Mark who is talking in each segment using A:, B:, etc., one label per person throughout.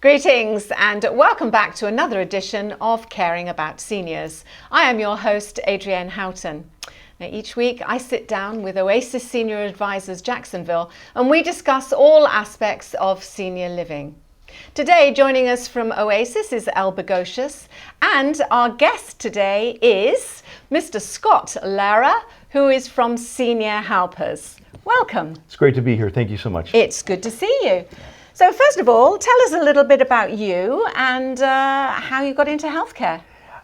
A: Greetings and welcome back to another edition of Caring About Seniors. I am your host, Adrienne Houghton. Now, each week I sit down with Oasis Senior Advisors Jacksonville and we discuss all aspects of senior living. Today, joining us from Oasis is Bagocius, and our guest today is Mr. Scott Lara, who is from Senior Helpers. Welcome.
B: It's great to be here. Thank you so much.
A: It's good to see you. So first of all, tell us a little bit about you and how you got into healthcare.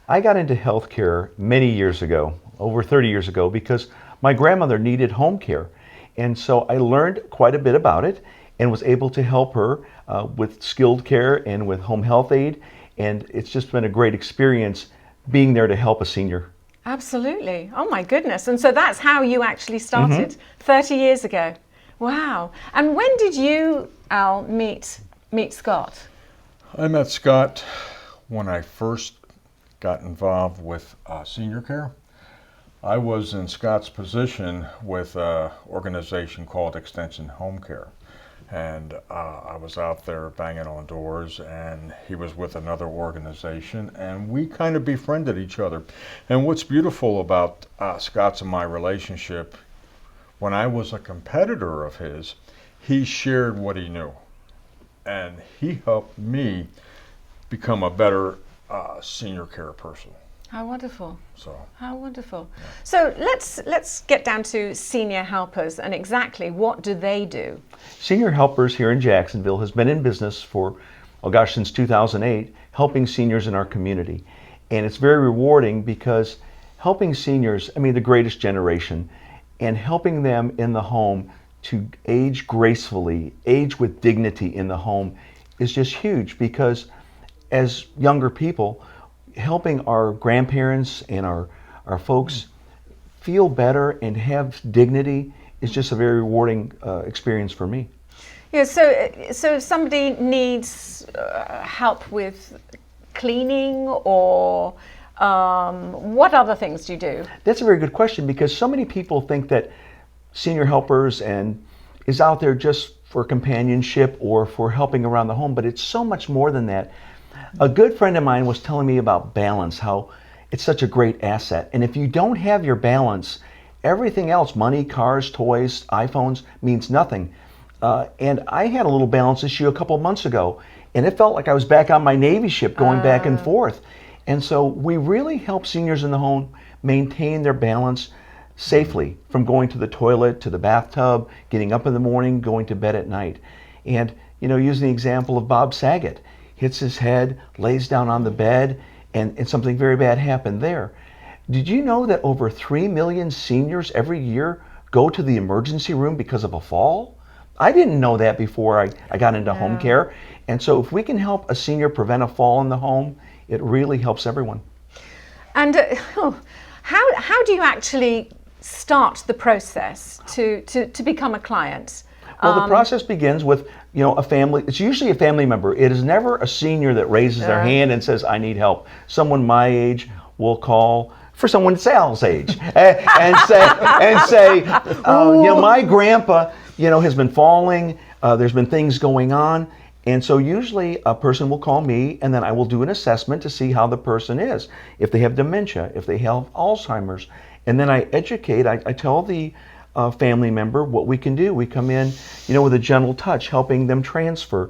B: I got into healthcare many years ago, over 30 years ago, because my grandmother needed home care. And so I learned quite a bit about it and was able to help her with skilled care and with home health aid. And it's just been a great experience being there to help a senior.
A: Absolutely. Oh my goodness. And so that's how you actually started 30 years ago. Wow. And when did you, Al, meet Scott?
C: I met Scott when I first got involved with senior care. I was in Scott's position with an organization called Extension Home Care. And I was out there banging on doors, and he was with another organization, and we kind of befriended each other. And what's beautiful about Scott's and my relationship, when I was a competitor of his, he shared what he knew. And he helped me become a better senior care person.
A: How wonderful.
C: So.
A: How wonderful. Yeah. So let's get down to Senior Helpers and exactly what do they do?
B: Senior Helpers here in Jacksonville has been in business for, since 2008, helping seniors in our community. And it's very rewarding because helping seniors, the greatest generation, and helping them in the home to age gracefully, age with dignity in the home is just huge, because as younger people, helping our grandparents and our folks feel better and have dignity is just a very rewarding experience for me.
A: Yeah, so if somebody needs help with cleaning or what other things do you do?
B: That's a very good question, because so many people think that Senior Helpers is out there just for companionship or for helping around the home, but it's so much more than that. A good friend of mine was telling me about balance, how it's such a great asset. And if you don't have your balance, everything else, money, cars, toys, iPhones, means nothing. And I had a little balance issue a couple of months ago, and it felt like I was back on my Navy ship going back and forth. And so we really help seniors in the home maintain their balance safely, from going to the toilet, to the bathtub, getting up in the morning, going to bed at night. And, using the example of Bob Saget, hits his head, lays down on the bed, and something very bad happened there. Did you know that over 3 million seniors every year go to the emergency room because of a fall? I didn't know that before I got into home care. And so if we can help a senior prevent a fall in the home, it really helps everyone. And
A: how do you actually start the process to become a client?
B: Well, the process begins with, a family. It's usually a family member. It is never a senior that raises their hand and says, I need help. Someone my age will call for someone Sal's age and say, my grandpa, has been falling. There's been things going on. And so usually a person will call me, and then I will do an assessment to see how the person is. If they have dementia, if they have Alzheimer's, and then I educate, I tell the family member what we can do. We come in, with a gentle touch, helping them transfer,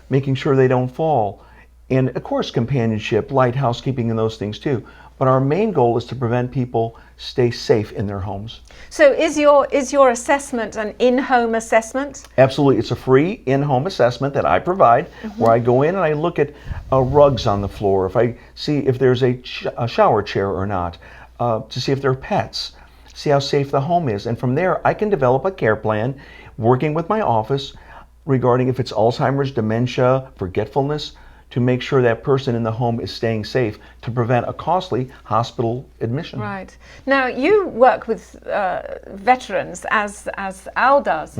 B: making sure they don't fall. And of course, companionship, light housekeeping, and those things too. But our main goal is to prevent people stay safe in their homes.
A: So is your assessment an in-home assessment?
B: Absolutely. It's a free in-home assessment that I provide, where I go in and I look at rugs on the floor, if I see if there's a shower chair or not, to see if there are pets, see how safe the home is. And from there, I can develop a care plan, working with my office regarding if it's Alzheimer's, dementia, forgetfulness, to make sure that person in the home is staying safe to prevent a costly hospital admission.
A: Right. Now, you work with veterans as Al does.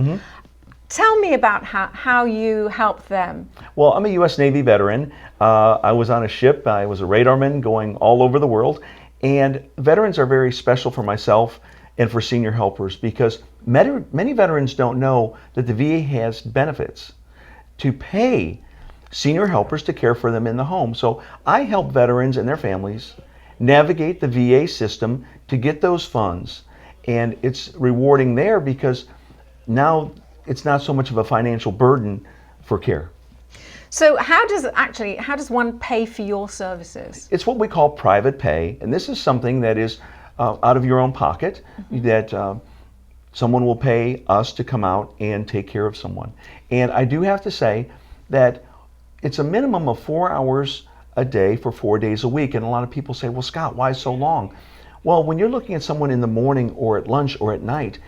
A: Tell me about how you help them.
B: Well, I'm a U.S. Navy veteran. I was on a ship. I was a radarman going all over the world. And veterans are very special for myself and for Senior Helpers, because many veterans don't know that the VA has benefits to pay senior helpers to care for them in the home. So I help veterans and their families navigate the VA system to get those funds. And it's rewarding there because now it's not so much of a financial burden for care.
A: So how does one pay for your services?
B: It's what we call private pay, and this is something that is out of your own pocket, that someone will pay us to come out and take care of someone. And I do have to say that it's a minimum of 4 hours a day for 4 days a week. And a lot of people say, well, Scott, why so long? Well, when you're looking at someone in the morning or at lunch or at night,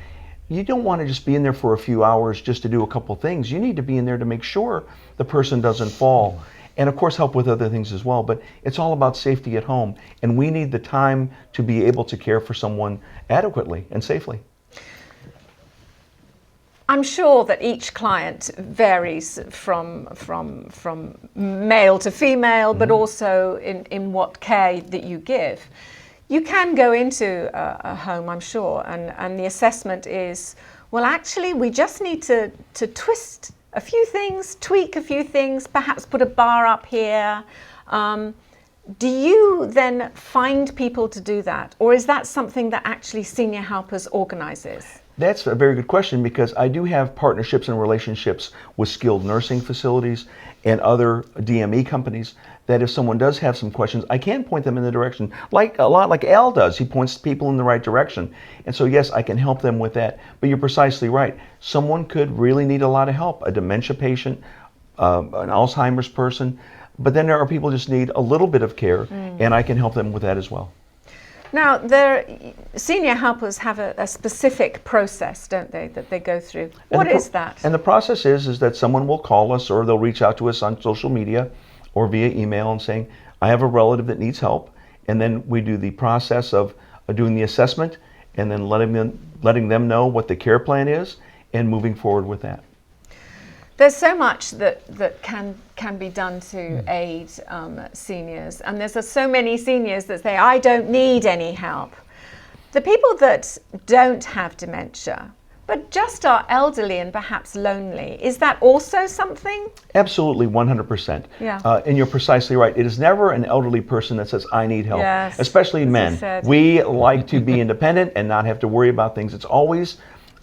B: you don't want to just be in there for a few hours just to do a couple things. You need to be in there to make sure the person doesn't fall. And of course help with other things as well. But it's all about safety at home. And we need the time to be able to care for someone adequately and safely.
A: I'm sure that each client varies from male to female, but also in what care that you give. You can go into a home, I'm sure, and the assessment is, well, actually, we just need to twist a few things, tweak a few things, perhaps put a bar up here. Do you then find people to do that? Or is that something that actually Senior Helpers organizes?
B: That's a very good question, because I do have partnerships and relationships with skilled nursing facilities and other DME companies that if someone does have some questions, I can point them in the direction, like a lot like Al does. He points people in the right direction. And so yes, I can help them with that. But you're precisely right. Someone could really need a lot of help, a dementia patient, an Alzheimer's person, but then there are people who just need a little bit of care, and I can help them with that as well.
A: Now, Senior Helpers have a specific process, don't they, that they go through? What is that?
B: And the process is that someone will call us, or they'll reach out to us on social media or via email and saying, I have a relative that needs help. And then we do the process of doing the assessment and then letting them know what the care plan is and moving forward with that.
A: There's so much that can be done to aid seniors, and there's so many seniors that say, I don't need any help. The people that don't have dementia, but just are elderly and perhaps lonely, is that also something?
B: Absolutely, 100%.
A: Yeah.
B: And you're precisely right. It is never an elderly person that says, I need help,
A: yes,
B: especially men. We like to be independent and not have to worry about things. It's always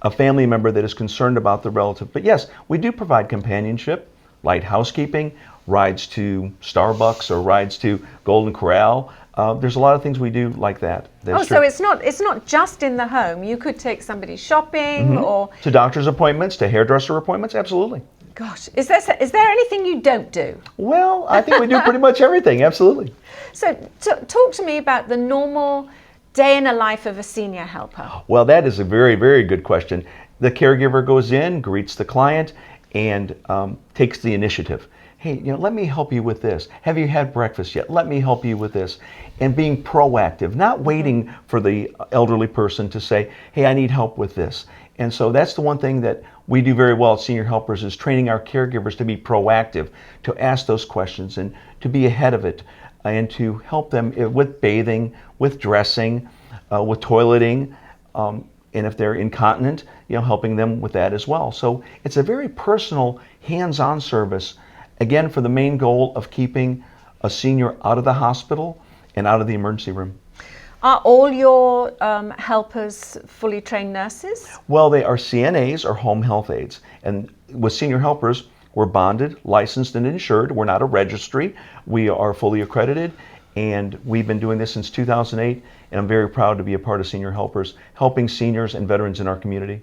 B: a family member that is concerned about the relative. But yes, we do provide companionship, light housekeeping, rides to Starbucks or rides to Golden Corral. There's a lot of things we do like that. That's true.
A: So it's not just in the home. You could take somebody shopping or
B: to doctor's appointments, to hairdresser appointments. Absolutely.
A: Gosh, is there anything you don't do?
B: Well, I think we do pretty much everything. Absolutely.
A: So talk to me about the normal day in the life of a senior helper.
B: Well, that is a very, very good question. The caregiver goes in, greets the client, and takes the initiative. Hey, let me help you with this. Have you had breakfast yet? Let me help you with this. And being proactive, not waiting for the elderly person to say, hey, I need help with this. And so that's the one thing that we do very well at Senior Helpers, is training our caregivers to be proactive, to ask those questions and to be ahead of it, and to help them with bathing, with dressing, with toileting, and if they're incontinent, helping them with that as well. So it's a very personal, hands-on service, again, for the main goal of keeping a senior out of the hospital and out of the emergency room.
A: Are all your helpers fully trained nurses?
B: Well, they are CNAs, or home health aides. And with Senior Helpers, we're bonded, licensed, and insured. We're not a registry. We are fully accredited, and we've been doing this since 2008, and I'm very proud to be a part of Senior Helpers, helping seniors and veterans in our community.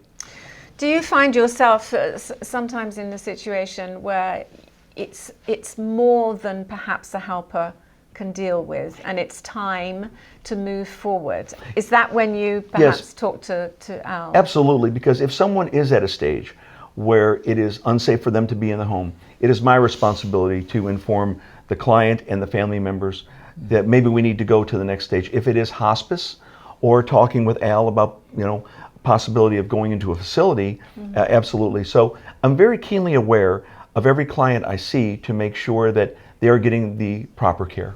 A: Do you find yourself sometimes in the situation where it's more than perhaps a helper can deal with, and it's time to move forward? Is that when you perhaps talk to Al?
B: Absolutely, because if someone is at a stage where it is unsafe for them to be in the home, it is my responsibility to inform the client and the family members that maybe we need to go to the next stage. If it is hospice, or talking with Al about possibility of going into a facility, absolutely. So I'm very keenly aware of every client I see to make sure that they are getting the proper care.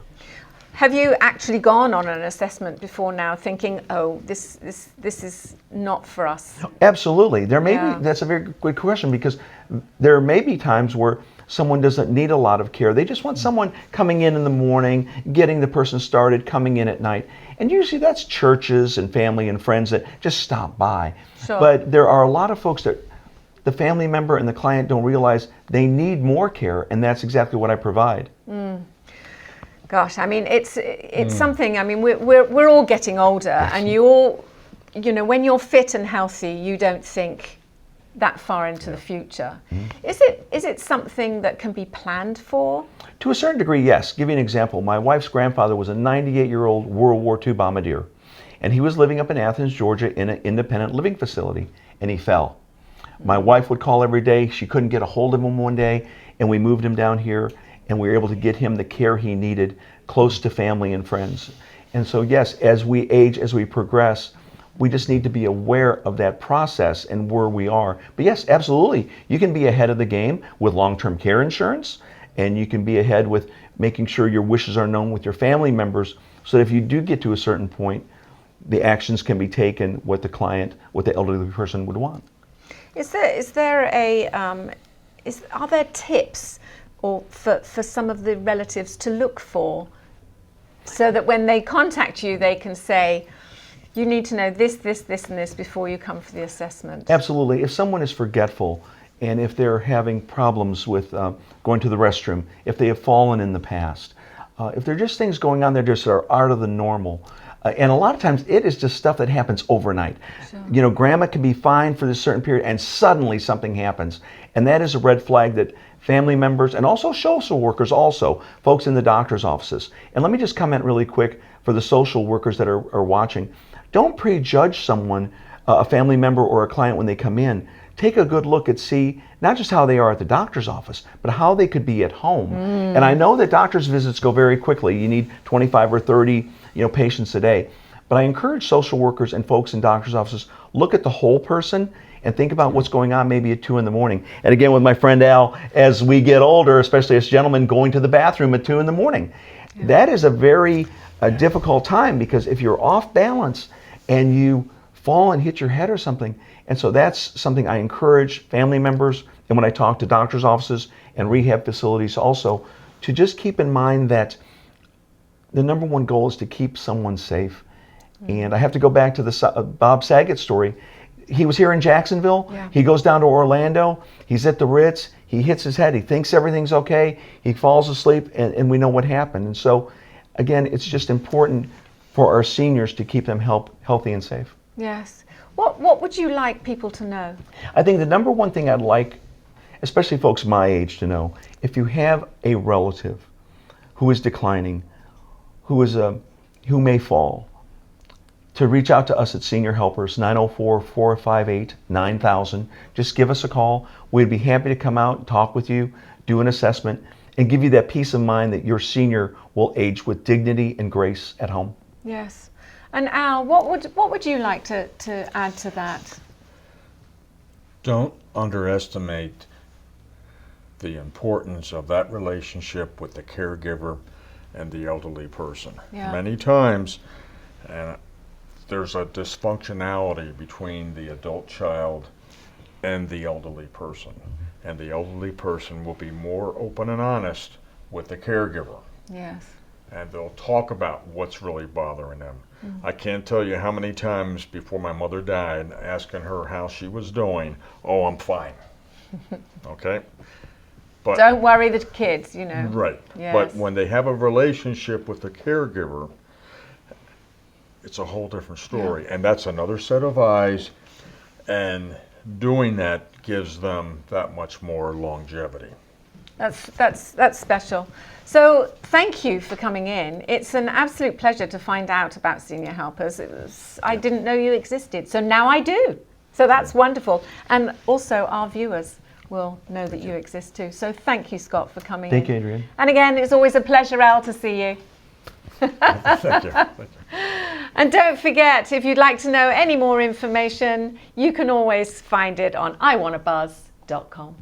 A: Have you actually gone on an assessment before now thinking, oh, this is not for us?
B: Absolutely. There may be, that's a very good question, because there may be times where someone doesn't need a lot of care. They just want someone coming in the morning, getting the person started, coming in at night. And usually that's churches and family and friends that just stop by.
A: Sure.
B: But there are a lot of folks that the family member and the client don't realize they need more care, and that's exactly what I provide.
A: Gosh, I mean, it's something. I mean, we're all getting older, and when you're fit and healthy, you don't think that far into the future. Is it something that can be planned for?
B: To a certain degree, yes. Give you an example. My wife's grandfather was a 98-year-old World War II bombardier, and he was living up in Athens, Georgia, in an independent living facility, and he fell. My wife would call every day. She couldn't get a hold of him one day, and we moved him down here, and we were able to get him the care he needed, close to family and friends. And so, yes, as we age, as we progress, we just need to be aware of that process and where we are. But yes, absolutely, you can be ahead of the game with long-term care insurance, and you can be ahead with making sure your wishes are known with your family members, so that if you do get to a certain point, the actions can be taken what the elderly person would want.
A: Are there tips for some of the relatives to look for, so that when they contact you, they can say, you need to know this, this, this, and this before you come for the assessment?
B: Absolutely. If someone is forgetful, and if they're having problems with going to the restroom, if they have fallen in the past, if there are just things going on there just are out of the normal, and a lot of times it is just stuff that happens overnight. Sure. Grandma can be fine for this certain period, and suddenly something happens, and that is a red flag that family members and also social workers, folks in the doctor's offices. And let me just comment really quick for the social workers that are watching. Don't prejudge someone, a family member or a client, when they come in. Take a good look and see not just how they are at the doctor's office, but how they could be at home. And I know that doctor's visits go very quickly. You need 25 or 30 patients a day. But I encourage social workers and folks in doctor's offices, look at the whole person and think about what's going on maybe at 2 in the morning. And again, with my friend Al, as we get older, especially as gentlemen, going to the bathroom at 2 in the morning. Yeah. That is a very difficult time, because if you're off balance and you fall and hit your head or something. And so that's something I encourage family members, and when I talk to doctor's offices and rehab facilities also, to just keep in mind that the number one goal is to keep someone safe. And I have to go back to the Bob Saget story. He was here in Jacksonville. Yeah. He goes down to Orlando. He's at the Ritz. He hits his head. He thinks everything's okay. He falls asleep, and we know what happened. And so, again, it's just important for our seniors to keep them healthy and safe.
A: Yes. What would you like people to know?
B: I think the number one thing I'd like, especially folks my age, to know, if you have a relative who is declining, who may fall, to reach out to us at Senior Helpers, 904-458-9000. Just give us a call. We'd be happy to come out and talk with you, do an assessment, and give you that peace of mind that your senior will age with dignity and grace at home.
A: Yes. And Al, what would you like to add to that?
C: Don't underestimate the importance of that relationship with the caregiver and the elderly person. Yeah. Many times, and there's a dysfunctionality between the adult child and the elderly person. And the elderly person will be more open and honest with the caregiver.
A: Yes.
C: And they'll talk about what's really bothering them. I can't tell you how many times before my mother died, asking her how she was doing, "Oh, I'm fine." Okay? But
A: don't worry the kids,
C: Right.
A: Yes.
C: But when they have a relationship with the caregiver, it's a whole different story. Yeah. And that's another set of eyes, and doing that gives them that much more longevity.
A: That's special. So thank you for coming in. It's an absolute pleasure to find out about Senior Helpers. I didn't know you existed, so now I do. So that's wonderful. And also our viewers will know that you exist too. So thank you, Scott, for coming in.
B: Thank you, Adrienne.
A: And again, it's always a pleasure, Al, to see you.
C: Thank you.
A: And don't forget, if you'd like to know any more information, you can always find it on iwannabuzz.com.